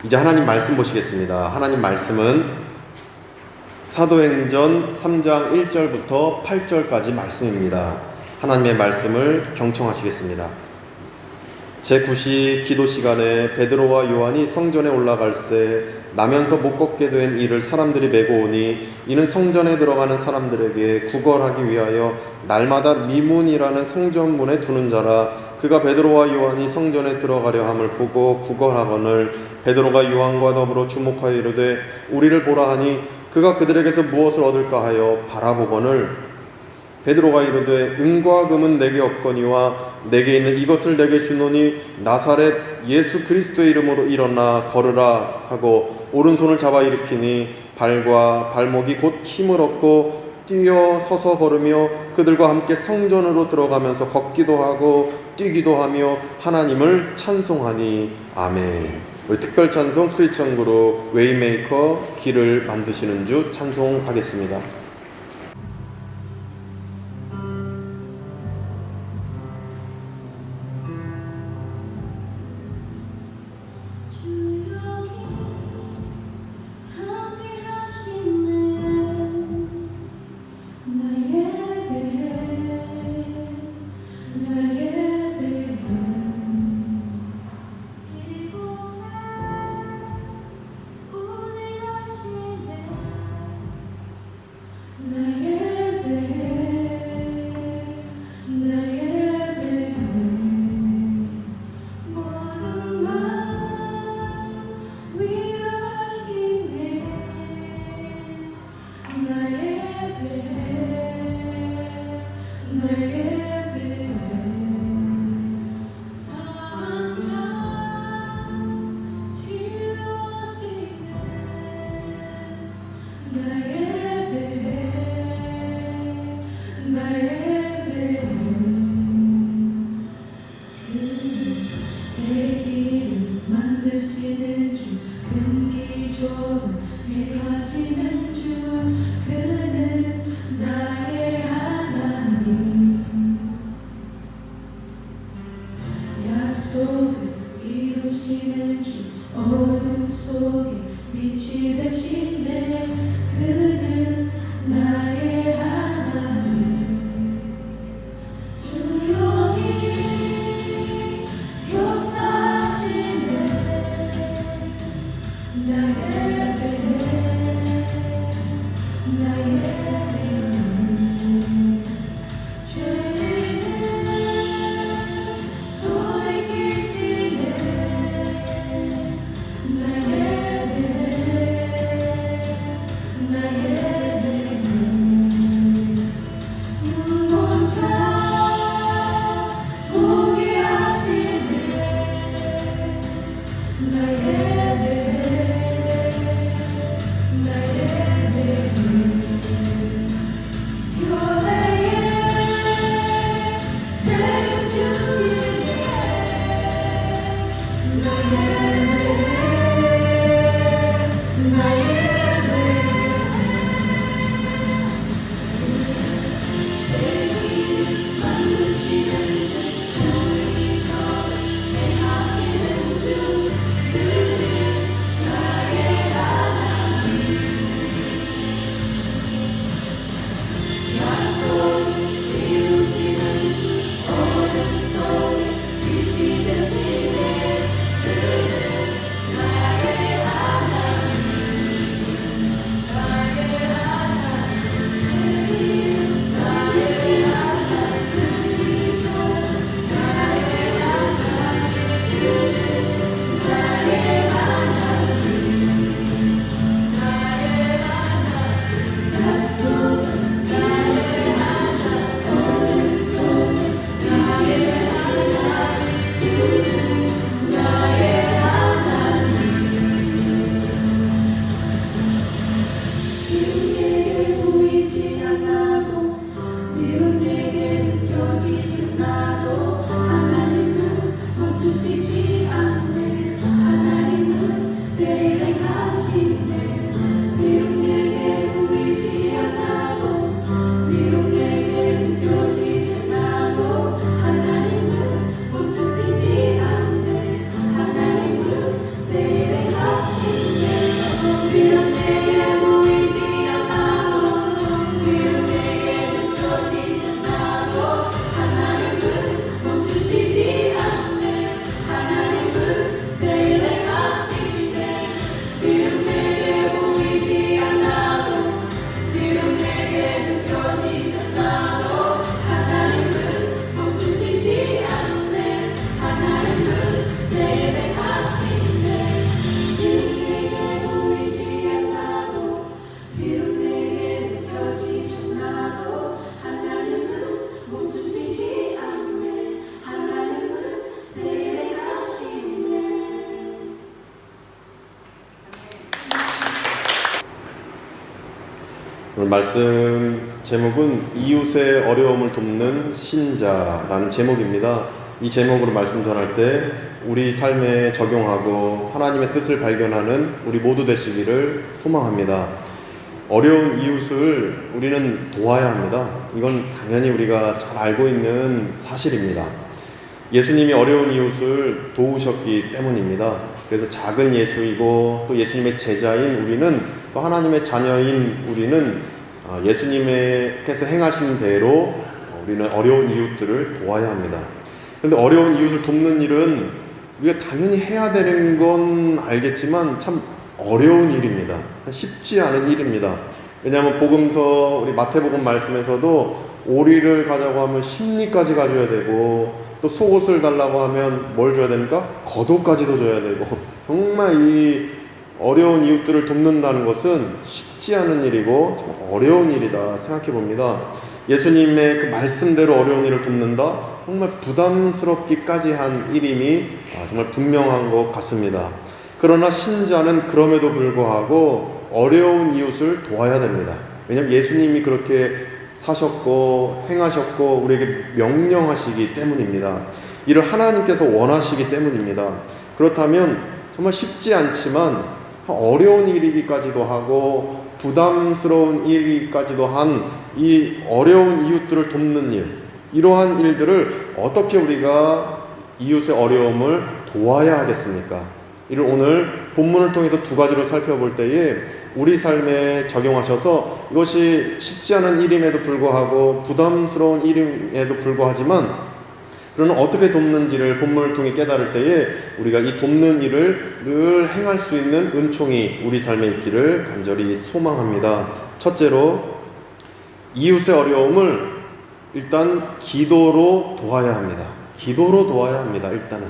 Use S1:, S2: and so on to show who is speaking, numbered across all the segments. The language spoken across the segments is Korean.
S1: 이제 하나님 말씀 보시겠습니다. 하나님 말씀은 사도행전 3장 1절부터 8절까지 말씀입니다. 하나님의 말씀을 경청하시겠습니다. 제9시 기도 시간에 베드로와 요한이 성전에 올라갈새 나면서 못 걷게 된 이를 사람들이 메고 오니 이는 성전에 들어가는 사람들에게 구걸하기 위하여 날마다 미문이라는 성전문에 두는 자라. 그가 베드로와 요한이 성전에 들어가려 함을 보고 구걸하거늘 베드로가 요한과 더불어 주목하여 이르되 우리를 보라 하니 그가 그들에게서 무엇을 얻을까 하여 바라보거늘 베드로가 이르되 은과 금은 내게 없거니와 내게 있는 이것을 내게 주노니 나사렛 예수 그리스도의 이름으로 일어나 걸으라 하고 오른손을 잡아 일으키니 발과 발목이 곧 힘을 얻고 뛰어 서서 걸으며 그들과 함께 성전으로 들어가면서 걷기도 하고 뛰기도 하며 하나님을 찬송하니 아멘. 우리 특별 찬송 크리스천 그룹 웨이메이커 길을 만드시는 주 찬송하겠습니다.
S2: 이루시는 주 어둠 속에 빛이 되시네. 그는 나의 하나님. 주여기 역사하시네. 나의 어둠 속에 빛이 되시네.
S1: 오늘 말씀 제목은 이웃의 어려움을 돕는 신자라는 제목입니다. 이 제목으로 말씀 전할 때 우리 삶에 적용하고 하나님의 뜻을 발견하는 우리 모두 되시기를 소망합니다. 어려운 이웃을 우리는 도와야 합니다. 이건 당연히 우리가 잘 알고 있는 사실입니다. 예수님이 어려운 이웃을 도우셨기 때문입니다. 그래서 작은 예수이고 또 예수님의 제자인 우리는, 또 하나님의 자녀인 우리는 예수님께서 행하신 대로 우리는 어려운 이웃들을 도와야 합니다. 그런데 어려운 이웃을 돕는 일은 우리가 당연히 해야 되는 건 알겠지만 참 어려운 일입니다. 쉽지 않은 일입니다. 왜냐하면 복음서, 우리 마태복음 말씀에서도 오리를 가자고 하면 심리까지 가져야 되고, 또 속옷을 달라고 하면 뭘 줘야 됩니까? 겉옷까지도 줘야 되고, 정말 이 어려운 이웃들을 돕는다는 것은 쉽지 않은 일이고 참 어려운 일이다 생각해 봅니다. 예수님의 그 말씀대로 어려운 일을 돕는다, 정말 부담스럽기까지 한 일임이 정말 분명한 것 같습니다. 그러나 신자는 그럼에도 불구하고 어려운 이웃을 도와야 됩니다. 왜냐하면 예수님이 그렇게 사셨고 행하셨고 우리에게 명령하시기 때문입니다. 이를 하나님께서 원하시기 때문입니다. 그렇다면 정말 쉽지 않지만 어려운 일이기까지도 하고 부담스러운 일이기까지도 한 이 어려운 이웃들을 돕는 일, 이러한 일들을 어떻게 우리가 이웃의 어려움을 도와야 하겠습니까? 이를 오늘 본문을 통해서 두 가지로 살펴볼 때에 우리 삶에 적용하셔서 이것이 쉽지 않은 일임에도 불구하고 부담스러운 일임에도 불구하지만 그러나 어떻게 돕는지를 본문을 통해 깨달을 때에 우리가 이 돕는 일을 늘 행할 수 있는 은총이 우리 삶에 있기를 간절히 소망합니다. 첫째로, 이웃의 어려움을 일단 기도로 도와야 합니다. 기도로 도와야 합니다. 일단은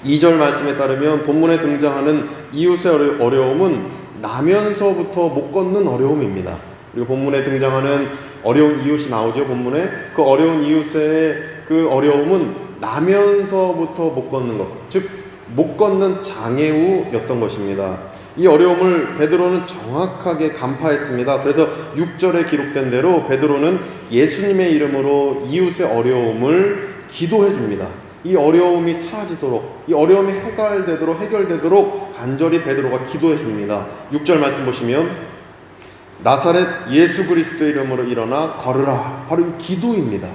S1: 2절 말씀에 따르면 본문에 등장하는 이웃의 어려움은 나면서부터 못 걷는 어려움입니다. 그리고 본문에 등장하는 어려운 이웃이 나오죠. 본문에 그 어려운 이웃의 그 어려움은 나면서부터 못 걷는 것, 즉 못 걷는 장애우였던 것입니다. 이 어려움을 베드로는 정확하게 간파했습니다. 그래서 6절에 기록된 대로 베드로는 예수님의 이름으로 이웃의 어려움을 기도해 줍니다. 이 어려움이 사라지도록, 이 어려움이 해결되도록 간절히 베드로가 기도해 줍니다. 6절 말씀 보시면 나사렛 예수 그리스도의 이름으로 일어나 걸으라. 바로 이 기도입니다.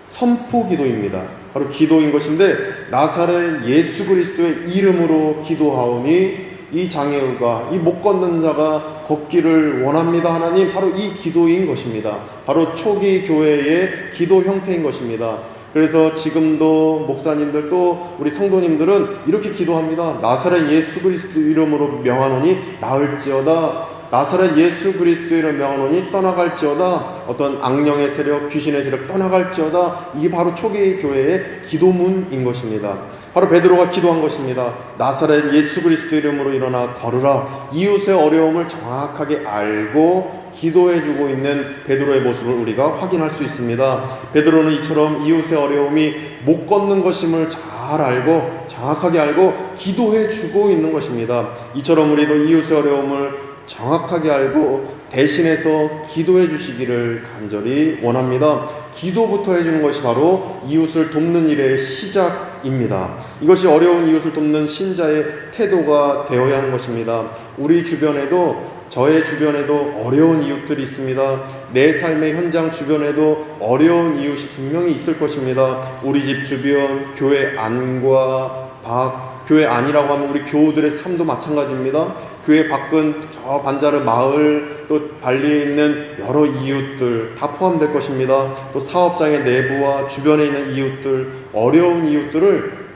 S1: 선포 기도입니다. 바로 기도인 것인데, 나사렛 예수 그리스도의 이름으로 기도하오니 이 장애우가, 이 못 걷는 자가 걷기를 원합니다. 하나님, 바로 이 기도인 것입니다. 바로 초기 교회의 기도 형태인 것입니다. 그래서 지금도 목사님들 또 우리 성도님들은 이렇게 기도합니다. 나사렛 예수 그리스도 이름으로 명하노니 나을지어다. 나사렛 예수 그리스도 이름으로 명하노니 떠나갈지어다. 어떤 악령의 세력, 귀신의 세력 떠나갈지어다. 이게 바로 초기 교회의 기도문인 것입니다. 바로 베드로가 기도한 것입니다. 나사렛 예수 그리스도 이름으로 일어나 걸으라. 이웃의 어려움을 정확하게 알고 기도해주고 있는 베드로의 모습을 우리가 확인할 수 있습니다. 베드로는 이처럼 이웃의 어려움이 못 걷는 것임을 잘 알고 정확하게 알고 기도해주고 있는 것입니다. 이처럼 우리도 이웃의 어려움을 정확하게 알고 대신해서 기도해 주시기를 간절히 원합니다. 기도부터 해주는 것이 바로 이웃을 돕는 일의 시작입니다. 이것이 어려운 이웃을 돕는 신자의 태도가 되어야 하는 것입니다. 우리 주변에도, 저의 주변에도 어려운 이웃들이 있습니다. 내 삶의 현장 주변에도 어려운 이웃이 분명히 있을 것입니다. 우리 집 주변, 교회 안과 밖, 교회 안이라고 하면 우리 교우들의 삶도 마찬가지입니다. 교회 밖은 저 반자르 마을, 또 발리에 있는 여러 이웃들 다 포함될 것입니다. 또 사업장의 내부와 주변에 있는 이웃들, 어려운 이웃들을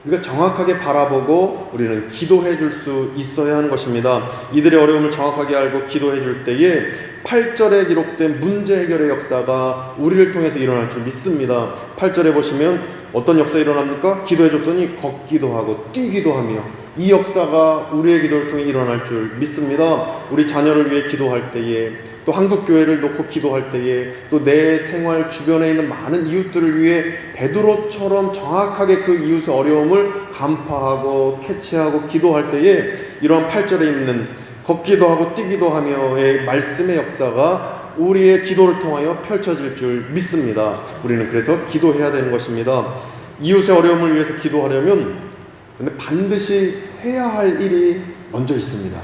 S1: 우리가 정확하게 바라보고 우리는 기도해 줄 수 있어야 하는 것입니다. 이들의 어려움을 정확하게 알고 기도해 줄 때에 8절에 기록된 문제 해결의 역사가 우리를 통해서 일어날 줄 믿습니다. 8절에 보시면 어떤 역사 일어납니까? 기도해 줬더니 걷기도 하고 뛰기도 하며, 이 역사가 우리의 기도를 통해 일어날 줄 믿습니다. 우리 자녀를 위해 기도할 때에, 또 한국교회를 놓고 기도할 때에, 또 내 생활 주변에 있는 많은 이웃들을 위해 베드로처럼 정확하게 그 이웃의 어려움을 간파하고 캐치하고 기도할 때에 이러한 8절에 있는 걷기도 하고 뛰기도 하며의 말씀의 역사가 우리의 기도를 통하여 펼쳐질 줄 믿습니다. 우리는 그래서 기도해야 되는 것입니다. 이웃의 어려움을 위해서 기도하려면 근데 반드시 해야 할 일이 먼저 있습니다.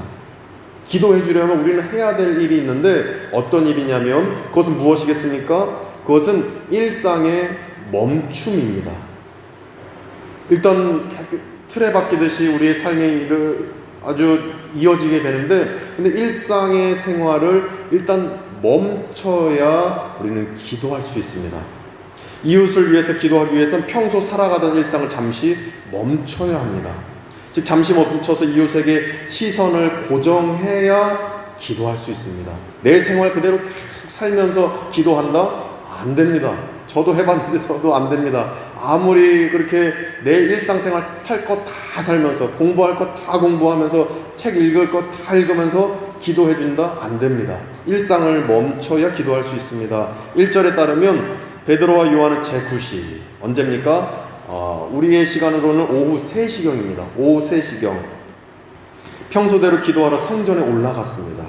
S1: 기도해 주려면 우리는 해야 될 일이 있는데 어떤 일이냐면 그것은 무엇이겠습니까? 그것은 일상의 멈춤입니다. 일단 틀에 박히듯이 우리의 삶의 일을 아주 이어지게 되는데 근데 일상의 생활을 일단 멈춰야 우리는 기도할 수 있습니다. 이웃을 위해서 기도하기 위해서는 평소 살아가던 일상을 잠시 멈춰야 합니다. 즉 잠시 멈춰서 이웃에게 시선을 고정해야 기도할 수 있습니다. 내 생활 그대로 계속 살면서 기도한다? 안 됩니다. 저도 해봤는데 저도 안 됩니다. 아무리 그렇게 내 일상생활 살 것 다 살면서 공부할 것 다 공부하면서 책 읽을 것 다 읽으면서 기도해준다? 안 됩니다. 일상을 멈춰야 기도할 수 있습니다. 1절에 따르면 베드로와 요한은 제9시 언제입니까? 우리의 시간으로는 오후 3시경입니다. 오후 3시경 평소대로 기도하러 성전에 올라갔습니다.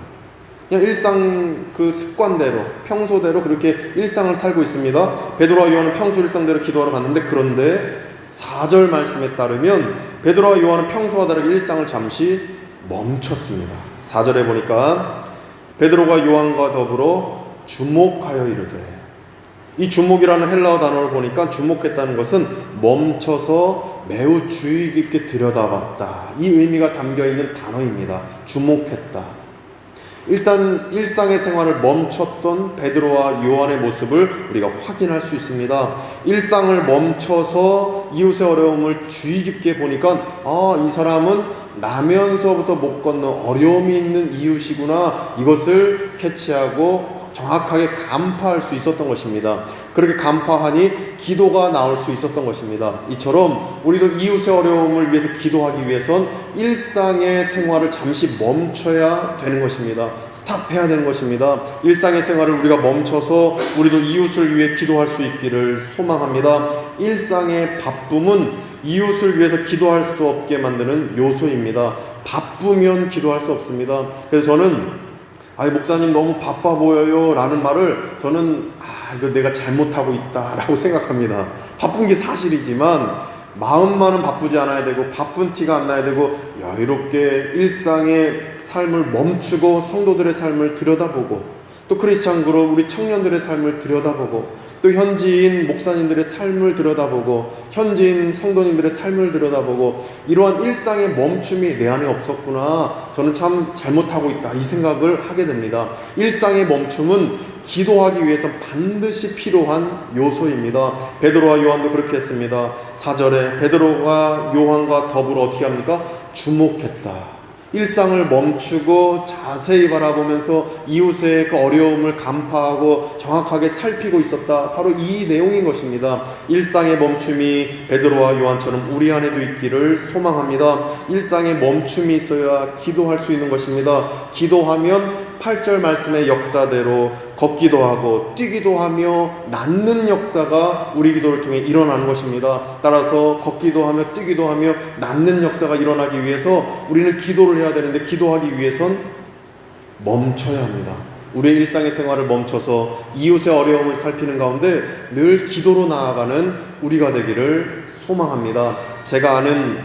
S1: 그냥 일상 그 습관대로 평소대로 그렇게 일상을 살고 있습니다. 베드로와 요한은 평소 일상대로 기도하러 갔는데 그런데 4절 말씀에 따르면 베드로와 요한은 평소와 다르게 일상을 잠시 멈췄습니다. 4절에 보니까 베드로가 요한과 더불어 주목하여 이르되 이 주목이라는 헬라어 단어를 보니까 주목했다는 것은 멈춰서 매우 주의 깊게 들여다봤다. 이 의미가 담겨있는 단어입니다. 주목했다. 일단 일상의 생활을 멈췄던 베드로와 요한의 모습을 우리가 확인할 수 있습니다. 일상을 멈춰서 이웃의 어려움을 주의 깊게 보니까 이 사람은 나면서부터 못 걷는 어려움이 있는 이웃이구나. 이것을 캐치하고 정확하게 간파할 수 있었던 것입니다. 그렇게 간파하니 기도가 나올 수 있었던 것입니다. 이처럼 우리도 이웃의 어려움을 위해서 기도하기 위해선 일상의 생활을 잠시 멈춰야 되는 것입니다. 스탑해야 되는 것입니다. 일상의 생활을 우리가 멈춰서 우리도 이웃을 위해 기도할 수 있기를 소망합니다. 일상의 바쁨은 이웃을 위해서 기도할 수 없게 만드는 요소입니다. 바쁘면 기도할 수 없습니다. 그래서 저는 목사님 너무 바빠 보여요 라는 말을 저는 이거 내가 잘못하고 있다 라고 생각합니다. 바쁜 게 사실이지만 마음만은 바쁘지 않아야 되고 바쁜 티가 안 나야 되고 여유롭게 일상의 삶을 멈추고 성도들의 삶을 들여다보고 또 크리스찬 그룹 우리 청년들의 삶을 들여다보고 또 현지인 목사님들의 삶을 들여다보고 현지인 성도님들의 삶을 들여다보고 이러한 일상의 멈춤이 내 안에 없었구나, 저는 참 잘못하고 있다, 이 생각을 하게 됩니다. 일상의 멈춤은 기도하기 위해서 반드시 필요한 요소입니다. 베드로와 요한도 그렇게 했습니다. 4절에 베드로가 요한과 더불어 어떻게 합니까? 주목했다. 일상을 멈추고 자세히 바라보면서 이웃의 그 어려움을 간파하고 정확하게 살피고 있었다. 바로 이 내용인 것입니다. 일상의 멈춤이 베드로와 요한처럼 우리 안에도 있기를 소망합니다. 일상의 멈춤이 있어야 기도할 수 있는 것입니다. 기도하면 8절 말씀의 역사대로 걷기도 하고 뛰기도 하며 낫는 역사가 우리 기도를 통해 일어나는 것입니다. 따라서 걷기도 하며 뛰기도 하며 낫는 역사가 일어나기 위해서 우리는 기도를 해야 되는데, 기도하기 위해선 멈춰야 합니다. 우리의 일상의 생활을 멈춰서 이웃의 어려움을 살피는 가운데 늘 기도로 나아가는 우리가 되기를 소망합니다. 제가 아는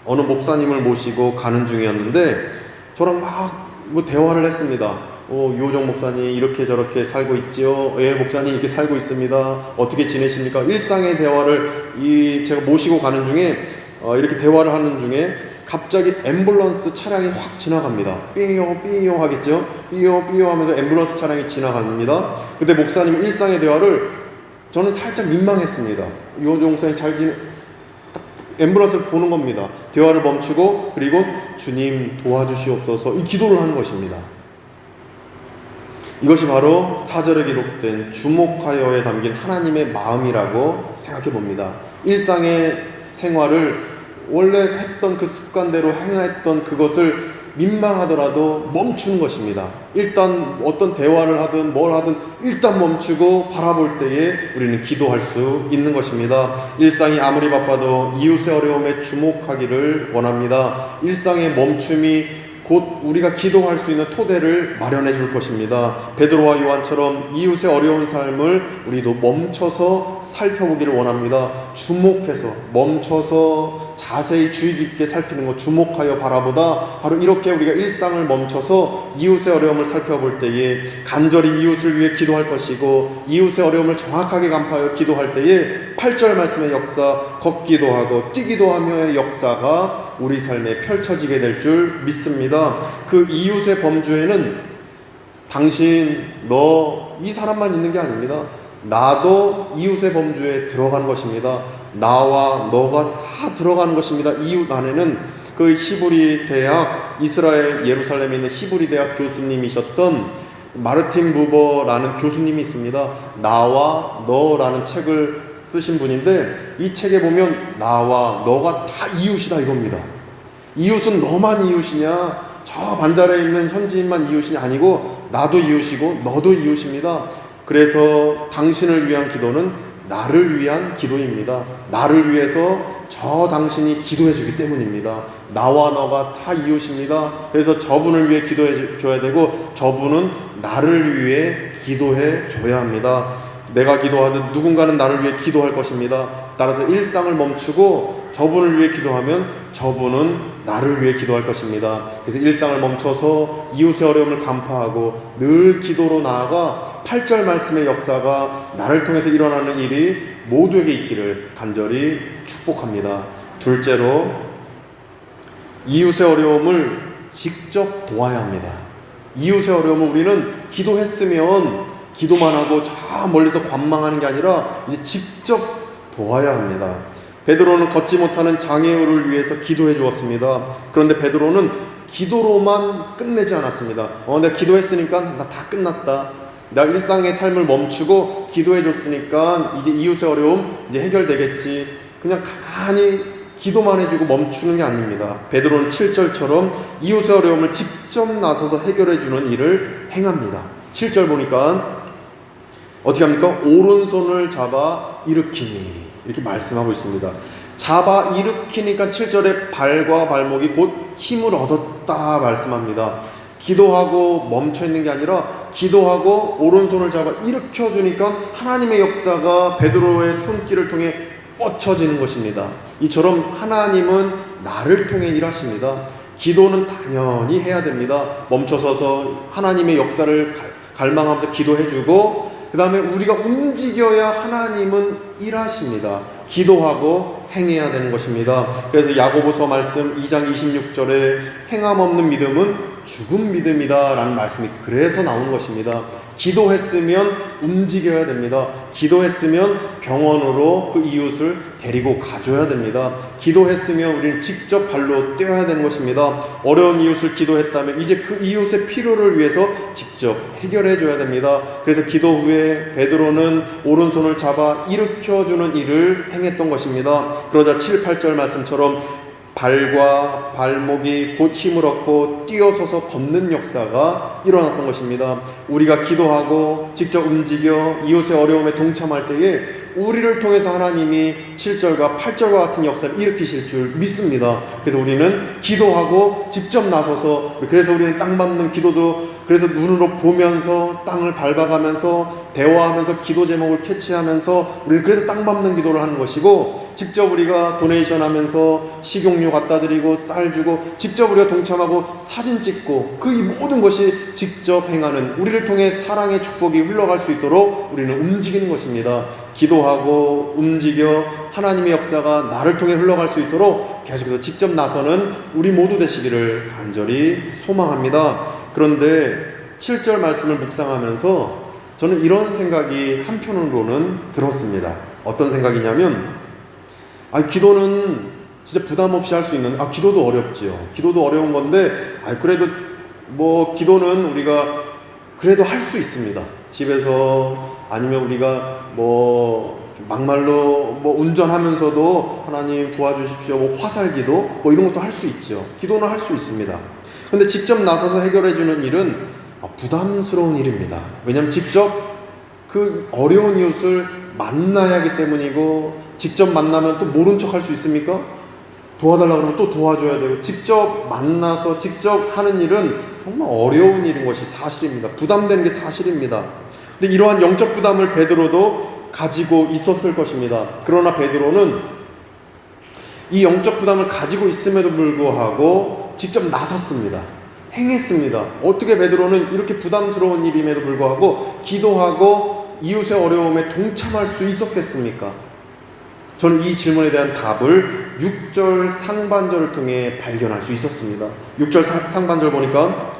S1: 어느 목사님을 모시고 가는 중이었는데 저랑 막 대화를 했습니다. 요정 목사님 이렇게 저렇게 살고 있지요? 예, 목사님 이렇게 살고 있습니다. 어떻게 지내십니까? 일상의 대화를 제가 모시고 가는 중에 이렇게 대화를 하는 중에 갑자기 앰뷸런스 차량이 확 지나갑니다. 삐용 삐용 하겠죠? 삐용 삐용 하면서 앰뷸런스 차량이 지나갑니다. 그때 목사님 일상의 대화를 저는 살짝 민망했습니다. 요정 목사님 잘 딱 앰뷸런스를 보는 겁니다. 대화를 멈추고 그리고 주님 도와주시옵소서, 이 기도를 하는 것입니다. 이것이 바로 4절에 기록된 주목하여에 담긴 하나님의 마음이라고 생각해 봅니다. 일상의 생활을 원래 했던 그 습관대로 행했던 그것을 민망하더라도 멈추는 것입니다. 일단 어떤 대화를 하든 뭘 하든 일단 멈추고 바라볼 때에 우리는 기도할 수 있는 것입니다. 일상이 아무리 바빠도 이웃의 어려움에 주목하기를 원합니다. 일상의 멈춤이 곧 우리가 기도할 수 있는 토대를 마련해 줄 것입니다. 베드로와 요한처럼 이웃의 어려운 삶을 우리도 멈춰서 살펴보기를 원합니다. 주목해서 멈춰서 자세히 주의 깊게 살피는 것, 주목하여 바라보다 바로 이렇게 우리가 일상을 멈춰서 이웃의 어려움을 살펴볼 때에 간절히 이웃을 위해 기도할 것이고 이웃의 어려움을 정확하게 간파하여 기도할 때에 8절 말씀의 역사, 걷기도 하고 뛰기도 하며의 역사가 우리 삶에 펼쳐지게 될 줄 믿습니다. 그 이웃의 범주에는 당신, 너, 이 사람만 있는 게 아닙니다. 나도 이웃의 범주에 들어간 것입니다. 나와 너가 다 들어가는 것입니다. 이웃 안에는 그 히브리 대학, 이스라엘 예루살렘에 있는 히브리 대학 교수님이셨던 마르틴 부버라는 교수님이 있습니다. 나와 너라는 책을 쓰신 분인데 이 책에 보면 나와 너가 다 이웃이다 이겁니다. 이웃은 너만 이웃이냐, 저 반자리에 있는 현지인만 이웃이 아니고 나도 이웃이고 너도 이웃입니다. 그래서 당신을 위한 기도는 나를 위한 기도입니다. 나를 위해서 저 당신이 기도해 주기 때문입니다. 나와 너가 다 이웃입니다. 그래서 저분을 위해 기도해 줘야 되고 저분은 나를 위해 기도해 줘야 합니다. 내가 기도하듯 누군가는 나를 위해 기도할 것입니다. 따라서 일상을 멈추고 저분을 위해 기도하면 저분은 나를 위해 기도할 것입니다. 그래서 일상을 멈춰서 이웃의 어려움을 간파하고 늘 기도로 나아가 8절 말씀의 역사가 나를 통해서 일어나는 일이 모두에게 있기를 간절히 축복합니다. 둘째로, 이웃의 어려움을 직접 도와야 합니다. 이웃의 어려움을 우리는 기도했으면 기도만 하고 저 멀리서 관망하는 게 아니라 이제 직접 도와야 합니다. 베드로는 걷지 못하는 장애우를 위해서 기도해 주었습니다. 그런데 베드로는 기도로만 끝내지 않았습니다. 내가 기도했으니까 나 다 끝났다. 내가 일상의 삶을 멈추고 기도해 줬으니까 이제 이웃의 어려움 이제 해결되겠지. 그냥 가만히 기도만 해주고 멈추는 게 아닙니다. 베드로는 7절처럼 이웃의 어려움을 직접 나서서 해결해 주는 일을 행합니다. 7절 보니까 어떻게 합니까? 오른손을 잡아 일으키니 이렇게 말씀하고 있습니다. 잡아 일으키니까 7절에 발과 발목이 곧 힘을 얻었다 말씀합니다. 기도하고 멈춰있는 게 아니라 기도하고 오른손을 잡아 일으켜주니까 하나님의 역사가 베드로의 손길을 통해 뻗쳐지는 것입니다. 이처럼 하나님은 나를 통해 일하십니다. 기도는 당연히 해야 됩니다. 멈춰서서 하나님의 역사를 갈망하면서 기도해주고 그 다음에 우리가 움직여야 하나님은 일하십니다. 기도하고 행해야 되는 것입니다. 그래서 야고보서 말씀 2장 26절에 행함 없는 믿음은 죽은 믿음이다 라는 말씀이 그래서 나오는 것입니다. 기도했으면 움직여야 됩니다. 기도했으면 병원으로 그 이웃을 데리고 가줘야 됩니다. 기도했으면 우리는 직접 발로 뛰어야 되는 것입니다. 어려운 이웃을 기도했다면 이제 그 이웃의 필요를 위해서 직접 해결해 줘야 됩니다. 그래서 기도 후에 베드로는 오른손을 잡아 일으켜주는 일을 행했던 것입니다. 그러자 7, 8절 말씀처럼 발과 발목이 곧 힘을 얻고 뛰어서서 걷는 역사가 일어났던 것입니다. 우리가 기도하고 직접 움직여 이웃의 어려움에 동참할 때에 우리를 통해서 하나님이 7절과 8절과 같은 역사를 일으키실 줄 믿습니다. 그래서 우리는 기도하고 직접 나서서, 그래서 우리는 땅 밟는 기도도 그래서 눈으로 보면서 땅을 밟아가면서 대화하면서 기도 제목을 캐치하면서 우리는 그래서 땅 밟는 기도를 하는 것이고, 직접 우리가 도네이션 하면서 식용유 갖다 드리고 쌀 주고 직접 우리가 동참하고 사진 찍고 그 이 모든 것이 직접 행하는, 우리를 통해 사랑의 축복이 흘러갈 수 있도록 우리는 움직이는 것입니다. 기도하고 움직여 하나님의 역사가 나를 통해 흘러갈 수 있도록 계속해서 직접 나서는 우리 모두 되시기를 간절히 소망합니다. 그런데 7절 말씀을 묵상하면서 저는 이런 생각이 한편으로는 들었습니다. 어떤 생각이냐면, 기도는 진짜 부담 없이 할 수 있는, 기도도 어렵지요. 기도도 어려운 건데, 그래도 뭐 기도는 우리가 그래도 할 수 있습니다. 집에서 아니면 우리가 뭐 막말로 뭐 운전하면서도 하나님 도와주십시오, 뭐 화살기도 뭐 이런 것도 할 수 있죠. 기도는 할 수 있습니다. 근데 직접 나서서 해결해주는 일은 부담스러운 일입니다. 왜냐하면 직접 그 어려운 이웃을 만나야 하기 때문이고, 직접 만나면 또 모른 척 할 수 있습니까? 도와달라고 그러면 또 도와줘야 되고, 직접 만나서 직접 하는 일은 정말 어려운 일인 것이 사실입니다. 부담되는 게 사실입니다. 근데 이러한 영적 부담을 베드로도 가지고 있었을 것입니다. 그러나 베드로는 이 영적 부담을 가지고 있음에도 불구하고 직접 나섰습니다. 행했습니다. 어떻게 베드로는 이렇게 부담스러운 일임에도 불구하고 기도하고 이웃의 어려움에 동참할 수 있었겠습니까? 저는 이 질문에 대한 답을 6절 상반절을 통해 발견할 수 있었습니다. 6절 상반절 보니까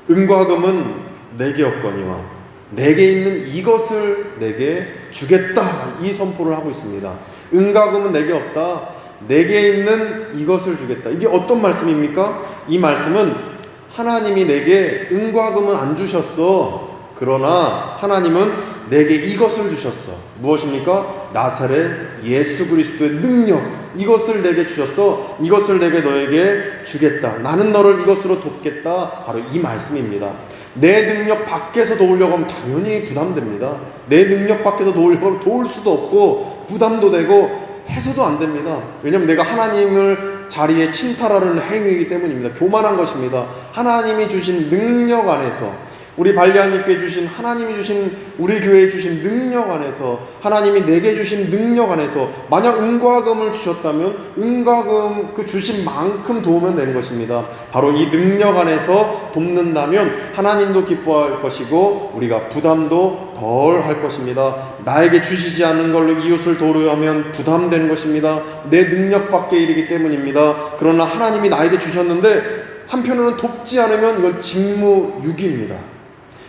S1: 은과 금은 내게 없거니와 내게 있는 이것을 내게 주겠다, 이 선포를 하고 있습니다. 은과 금은 내게 없다, 내게 있는 이것을 주겠다. 이게 어떤 말씀입니까? 이 말씀은 하나님이 내게 은과 금은 안 주셨어. 그러나 하나님은 내게 이것을 주셨어. 무엇입니까? 나사렛 예수 그리스도의 능력, 이것을 내게 주셨어. 이것을 내게 너에게 주겠다. 나는 너를 이것으로 돕겠다. 바로 이 말씀입니다. 내 능력 밖에서 도우려고 하면 당연히 부담됩니다. 내 능력 밖에서 도우려고 하면 도울 수도 없고 부담도 되고 해서도 안 됩니다. 왜냐하면 내가 하나님을 자리에 침탈하는 행위이기 때문입니다. 교만한 것입니다. 하나님이 주신 능력 안에서, 우리 발리안님께 주신, 하나님이 주신, 우리 교회에 주신 능력 안에서, 하나님이 내게 주신 능력 안에서 만약 은과 금을 주셨다면 은과 금 그 주신 만큼 도우면 되는 것입니다. 바로 이 능력 안에서 돕는다면 하나님도 기뻐할 것이고 우리가 부담도 덜 할 것입니다. 나에게 주시지 않은 걸로 이웃을 도우려 하면 부담되는 것입니다. 내 능력 밖의 일이기 때문입니다. 그러나 하나님이 나에게 주셨는데 한편으로는 돕지 않으면 이건 직무유기입니다.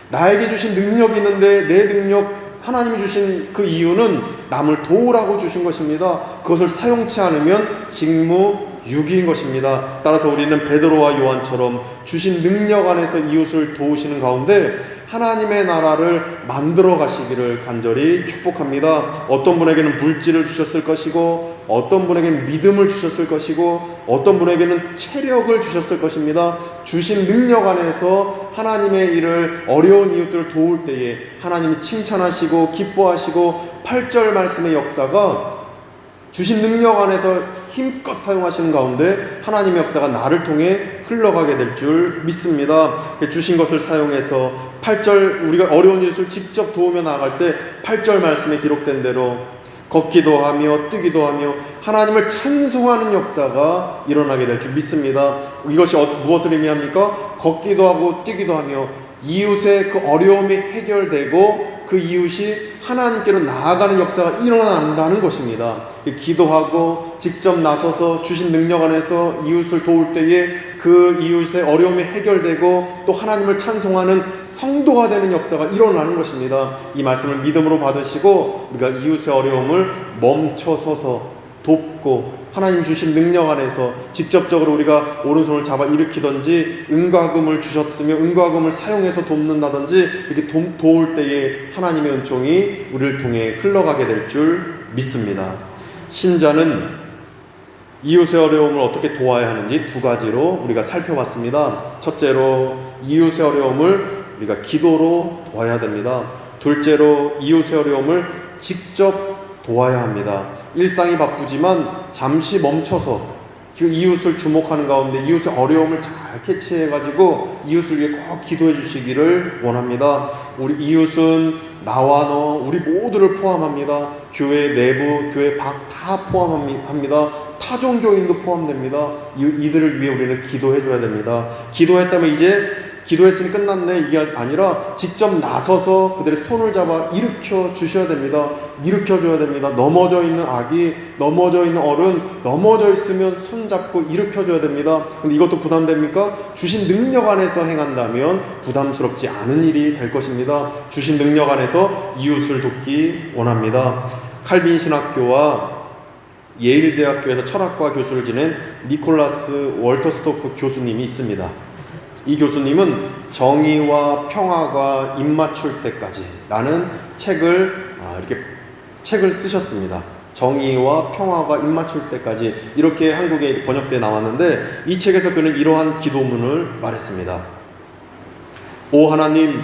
S1: 나에게 주신 능력이 있는데 내 능력, 하나님이 주신 그 이유는 남을 도우라고 주신 것입니다. 그것을 사용치 않으면 직무유기인 것입니다. 따라서 우리는 베드로와 요한처럼 주신 능력 안에서 이웃을 도우시는 가운데 하나님의 나라를 만들어 가시기를 간절히 축복합니다. 어떤 분에게는 물질을 주셨을 것이고, 어떤 분에게는 믿음을 주셨을 것이고, 어떤 분에게는 체력을 주셨을 것입니다. 주신 능력 안에서 하나님의 일을, 어려운 이웃들을 도울 때에 하나님이 칭찬하시고 기뻐하시고 8절 말씀의 역사가 주신 능력 안에서 힘껏 사용하시는 가운데 하나님의 역사가 나를 통해 흘러가게 될 줄 믿습니다. 주신 것을 사용해서 8절, 우리가 어려운 일을 직접 도우며 나아갈 때 8절 말씀에 기록된 대로 걷기도 하며 뛰기도 하며 하나님을 찬송하는 역사가 일어나게 될 줄 믿습니다. 이것이 무엇을 의미합니까? 걷기도 하고 뛰기도 하며 이웃의 그 어려움이 해결되고 그 이웃이 하나님께로 나아가는 역사가 일어난다는 것입니다. 기도하고 직접 나서서 주신 능력 안에서 이웃을 도울 때에 그 이웃의 어려움이 해결되고 또 하나님을 찬송하는 성도가 되는 역사가 일어나는 것입니다. 이 말씀을 믿음으로 받으시고 우리가 이웃의 어려움을 멈춰서서 돕고 하나님 주신 능력 안에서 직접적으로 우리가 오른손을 잡아 일으키든지 은과 금을 주셨으며 은과 금을 사용해서 돕는다든지 이렇게 도울 때에 하나님의 은총이 우리를 통해 흘러가게 될 줄 믿습니다. 신자는 이웃의 어려움을 어떻게 도와야 하는지 두 가지로 우리가 살펴봤습니다. 첫째로 이웃의 어려움을 우리가 기도로 도와야 됩니다. 둘째로 이웃의 어려움을 직접 도와야 합니다. 일상이 바쁘지만 잠시 멈춰서 그 이웃을 주목하는 가운데 이웃의 어려움을 잘 캐치해가지고 이웃을 위해 꼭 기도해 주시기를 원합니다. 우리 이웃은 나와 너, 우리 모두를 포함합니다. 교회 내부, 교회 밖 다 포함합니다. 타종교인도 포함됩니다. 이들을 위해 우리는 기도해 줘야 됩니다. 기도했다면 이제 기도했으니 끝났네, 이게 아니라 직접 나서서 그들의 손을 잡아 일으켜 주셔야 됩니다. 일으켜 줘야 됩니다. 넘어져 있는 아기, 넘어져 있는 어른, 넘어져 있으면 손 잡고 일으켜 줘야 됩니다. 근데 이것도 부담됩니까? 주신 능력 안에서 행한다면 부담스럽지 않은 일이 될 것입니다. 주신 능력 안에서 이웃을 돕기 원합니다. 칼빈 신학교와 예일대학교에서 철학과 교수를 지낸 니콜라스 월터스토프 교수님이 있습니다. 이 교수님은 정의와 평화가 입맞출 때까지 라는 책을 쓰셨습니다. 정의와 평화가 입맞출 때까지, 이렇게 한국에 번역되어 나왔는데 이 책에서 그는 이러한 기도문을 말했습니다. 오 하나님,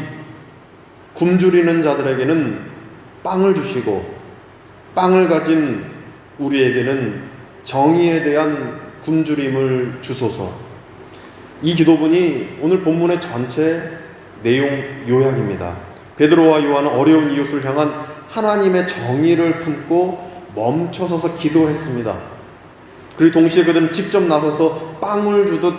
S1: 굶주리는 자들에게는 빵을 주시고 빵을 가진 우리에게는 정의에 대한 굶주림을 주소서. 이 기도문이 오늘 본문의 전체 내용 요약입니다. 베드로와 요한은 어려운 이웃을 향한 하나님의 정의를 품고 멈춰서서 기도했습니다. 그리고 동시에 그들은 직접 나서서 빵을 주듯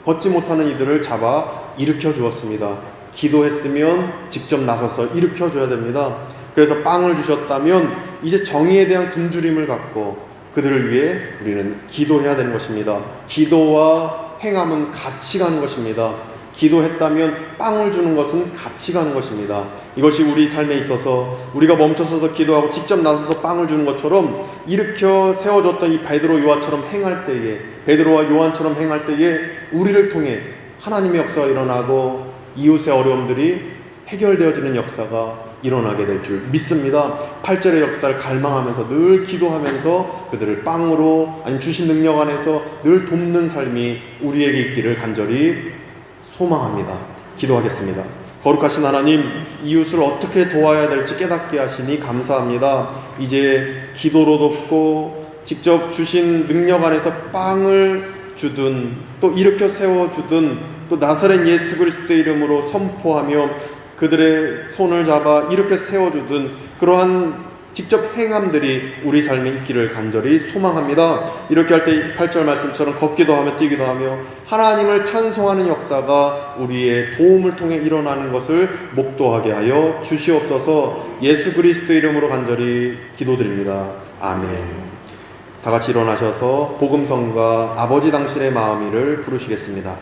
S1: 걷지 못하는 이들을 잡아 일으켜 주었습니다. 기도했으면 직접 나서서 일으켜 줘야 됩니다. 그래서 빵을 주셨다면 이제 정의에 대한 굶주림을 갖고 그들을 위해 우리는 기도해야 되는 것입니다. 기도와 행함은 같이 가는 것입니다. 기도했다면 빵을 주는 것은 같이 가는 것입니다. 이것이 우리 삶에 있어서 우리가 멈춰서서 기도하고 직접 나서서 빵을 주는 것처럼 일으켜 세워줬던 이 베드로 요한처럼 행할 때에, 베드로와 요한처럼 행할 때에 우리를 통해 하나님의 역사가 일어나고 이웃의 어려움들이 해결되어지는 역사가 일어나게 될 줄 믿습니다. 8절의 역사를 갈망하면서 늘 기도하면서 그들을 빵으로 아니면 주신 능력 안에서 늘 돕는 삶이 우리에게 있기를 간절히 소망합니다. 기도하겠습니다. 거룩하신 하나님, 이웃을 어떻게 도와야 될지 깨닫게 하시니 감사합니다. 이제 기도로 돕고 직접 주신 능력 안에서 빵을 주든 또 일으켜 세워주든 또 나사렛 예수 그리스도의 이름으로 선포하며 그들의 손을 잡아 이렇게 세워주든 그러한 직접 행함들이 우리 삶에 있기를 간절히 소망합니다. 이렇게 할 때 8절 말씀처럼 걷기도 하며 뛰기도 하며 하나님을 찬송하는 역사가 우리의 도움을 통해 일어나는 것을 목도하게 하여 주시옵소서. 예수 그리스도의 이름으로 간절히 기도드립니다. 아멘. 다 같이 일어나셔서 복음성가 아버지 당신의 마음이를 부르시겠습니다.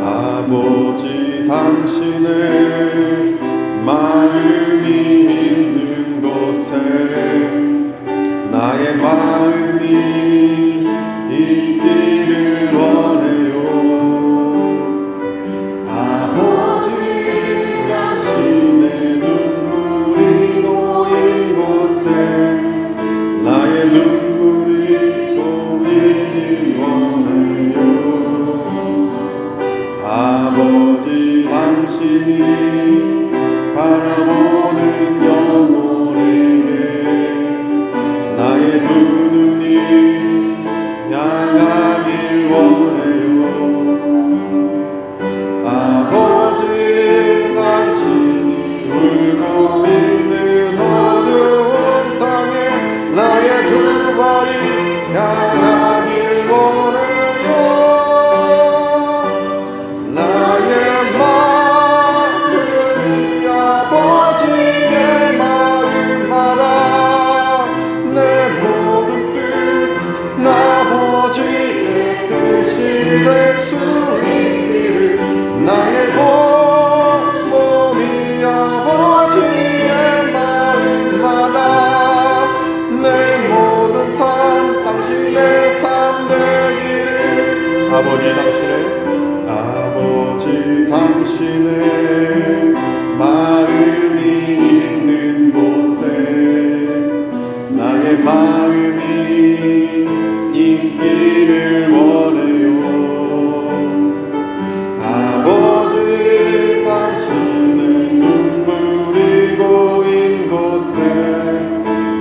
S1: 아버지 당신의 마음이 있는 곳에 나의 마음이 있기를 원해요. 아버지 당신의 눈물이 고인 곳에 나의 눈물이 고이길 원해요. 아버지 당신이 바라보는 영혼에게 나의 두 눈이 향하길 원해요. 아버지 당신이 울고 있는 어두운 땅에 나의 두 발이 향하길 원해요. 될 수 있기를 나의 몸이 아버지의 마음마다 내 모든 삶 당신의 삶 되기를. 아버지 당신의 마음이 있는 곳에 나의 마음이 있기를 원해요. 아버지 당신의 눈물이 고인 곳에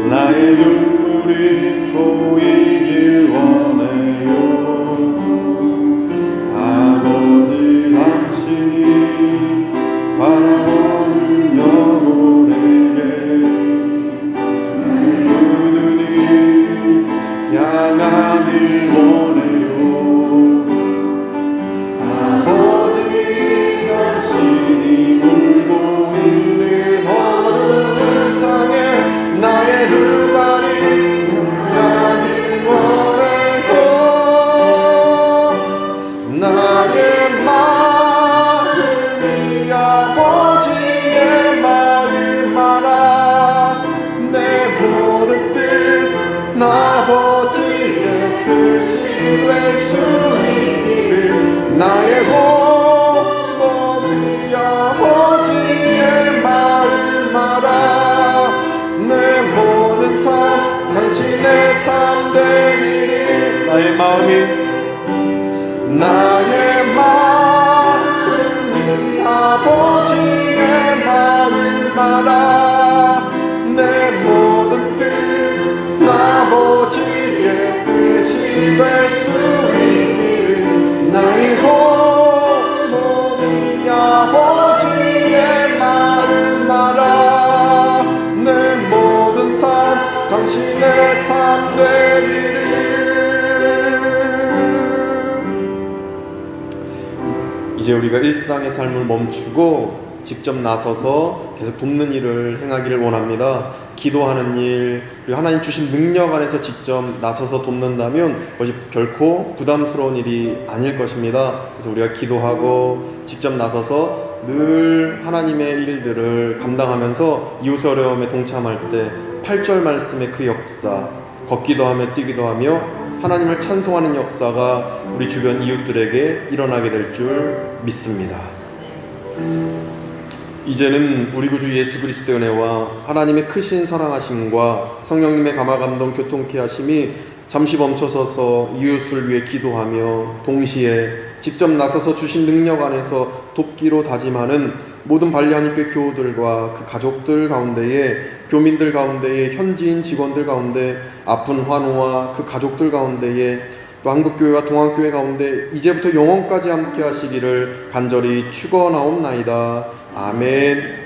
S1: 나의 눈물이 고이길 원해요. 마라. 내 모든 뜻 아버지의 뜻이 될 수 있기를. 나의 몸이 아버지의 마음 마라. 내 모든 삶 당신의 삶 되기를. 이제 우리가 일상의 삶을 멈추고 직접 나서서 계속 돕는 일을 행하기를 원합니다. 기도하는 일, 그리고 하나님 주신 능력 안에서 직접 나서서 돕는다면 그것이 결코 부담스러운 일이 아닐 것입니다. 그래서 우리가 기도하고 직접 나서서 늘 하나님의 일들을 감당하면서 이웃 어려움에 동참할 때 8절 말씀의 그 역사, 걷기도 하며 뛰기도 하며 하나님을 찬송하는 역사가 우리 주변 이웃들에게 일어나게 될 줄 믿습니다. 이제는 우리 구주 예수 그리스도의 은혜와 하나님의 크신 사랑하심과 성령님의 감화감동 교통케 하심이 잠시 멈춰서서 이웃을 위해 기도하며 동시에 직접 나서서 주신 능력 안에서 돕기로 다짐하는 모든 발리하니교회 교우들과 그 가족들 가운데에, 교민들 가운데에, 현지인 직원들 가운데, 아픈 환우와 그 가족들 가운데에, 또 한국교회와 동학교회 가운데 이제부터 영원까지 함께 하시기를 간절히 축원하옵나이다. 아멘.